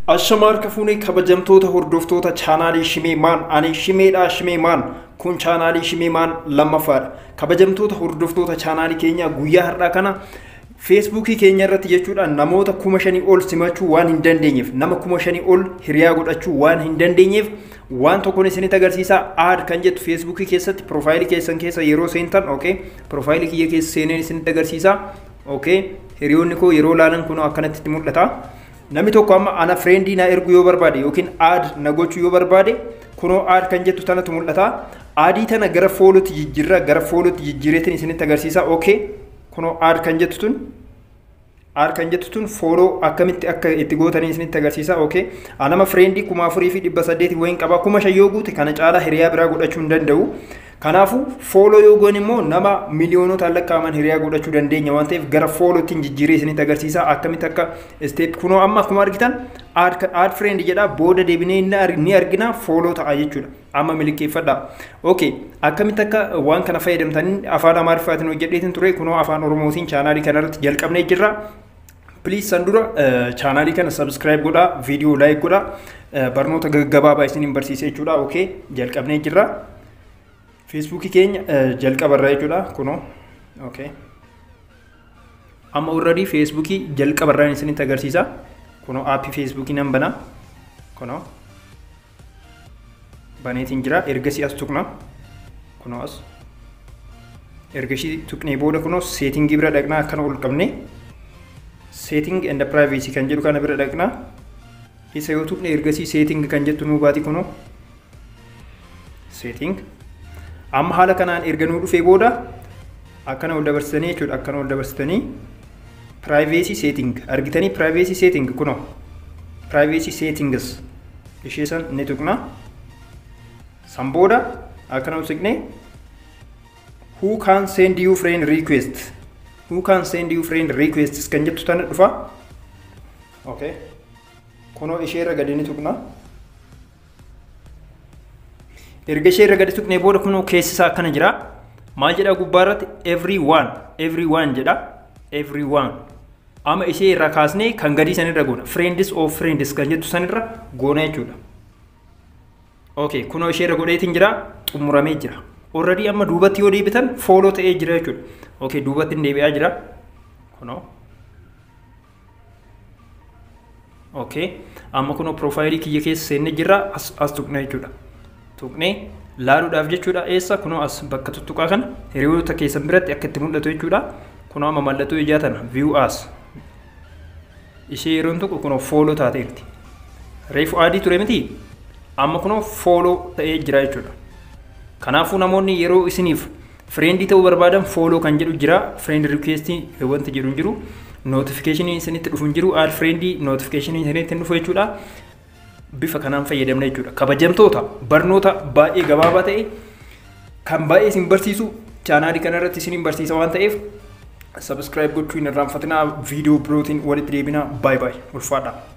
Ashamaar kafuunee kabajamtoota hordoftoota chaanaalii Shimeemaan ani Shimeedhaa Shimeemaan kun chaanaalii Shimeemaan lammaffaadha. Kabajamtoota hordoftoota chaanaalii keenya guyyaa har'aa kana Facebookii keenya irratti jechuudhaan namoota 5,000 ol simachuu waan hin dandeenyeef nama 5,000 ol hiriyaa godhachuu waan hin dandeenyeef waan tokkoon isinitti agarsiisaa aad kan jettu Facebookii keessatti profaayilii keessan keessa yeroo seentan profaayilii kiyya keessa seeneen isinitti agarsiisaa hiriyoonni koo yeroo laalan kun akkanatti itti mul'ata. Namni tokko amma ana friendii na ergu yoo barbaade yookiin aad na gochuu yoo barbaade kunoo aad kan jettu tanatu mul'ata. Aadii tana gara foolootti jijjiirra gara foolootti jijjiireetiin isinitti agarsiisa. Kunoo aad kan jettu tun fooloo akkamitti akka itti gootanii isinitti agarsiisa. Anama friendii 4,800 wayin qaba 5,000 yoo guute kana caalaa hiriyaa biraa godhachuu hin danda'u. Kanaafu fooloo yoo goone immoo nama miliyoonota lakkaa'aman hiriyaa godhachuu dandeenya waan ta'eef gara foolootiin jijjiiree isinitti agarsiisa akkamitti akka step kunoo amma akkuma argitan aad friend jedha booda deebinee ni argina fooloo ta'a jechuudha. Amma milkeeffadha. Akkamitti akka waan kana fayyadamtanii afaan Amaariffaatiin hojjedheetiin ture kunoo afaan Oromootiin chaanaalii kanarratti jalqabnee jirra. Please sandura chaanaalii kana subscribe godhaa, video like godhaa, barnoota gaggabaabaa isiniin barsiisee jechuudha. Jalqabnee jirra. Facebookii keenya jalqabarraa jechuudha kunoo. Amma already Facebookii jalqabarraa isinitti agarsiisa. Kunoo aappii Facebookii nan banaa. Kunoo baneetiin jira. Ergasii as tuqna. Kunoo as. Ergasii tuqnee booda kunoo settingii bira dhaqnaa akkana ol qabne. Setting and privacy kan jedhu kana bira dhaqnaa. Isa yoo tuqne ergasii setting kan jettu nuu baati kunoo. Setting. Amma haala kanaan erga nuu dhufee booda akkana ol dabarsitanii jechuudha. Akkana ol dabarsitanii privacy setting argitanii privacy setting kunoo privacy settings ishee san ni tuqna. San booda akkana ol siqnee who can send you friend request kan jettu tana dhufa. Kunoo ishee irra gadi ni tuqna. Erga ishee irra gadi tuqnee booda kunoo keessisaa akkana jira. Maal jedha gubbaarratti everyone jedha. Everyone. Amma ishee irra kaasnee kan gadii sanirra goona. Friends of friends kan jettu sanirra goona jechuudha. Kunoo ishee irra godheetiin jira. Xumuramee jira. Already amma duubatti yoo deebitan fooloo ta'ee jira jechuudha. Duubatti deebi'aa jira. Kunoo. Amma kunoo profaayilii kiyya keessa seennee jirra as tuqna jechuudha. Tuqnee laaluudhaaf jechuudha. Eessa kunoo as bakka tuttuqaa kana hiriyoota keessan biratti akka itti mul'atu jechuudha. Kunoo amma mallattoo ijaa tana view as ishee yeroon tuqu kunoo fooloo taateerti. Reefu aadii ture miti amma kunoo fooloo ta'ee jira jechuudha. Kanaafuu namoonni yeroo isiniif friendii ta'uu barbaadan fooloo kan jedhu jira. Friend request wanti jedhu hin jiru. Notification isinitti dhufu hin jiru. Aad friendii notification isinitti dhufu jechuudha. Bifa kanaan fayyadamna jechuudha. Kabajamtoota barnoota baay'ee gabaabaa ta'e kan baay'ee isin barsiisu chaanaalii kanarratti isin barsiisa waan ta'eef subscribe gochuu hin irraanfatinaa. Viidiyoo birootiin walitti deebinaa. Bye bye. Ulfaadhaa.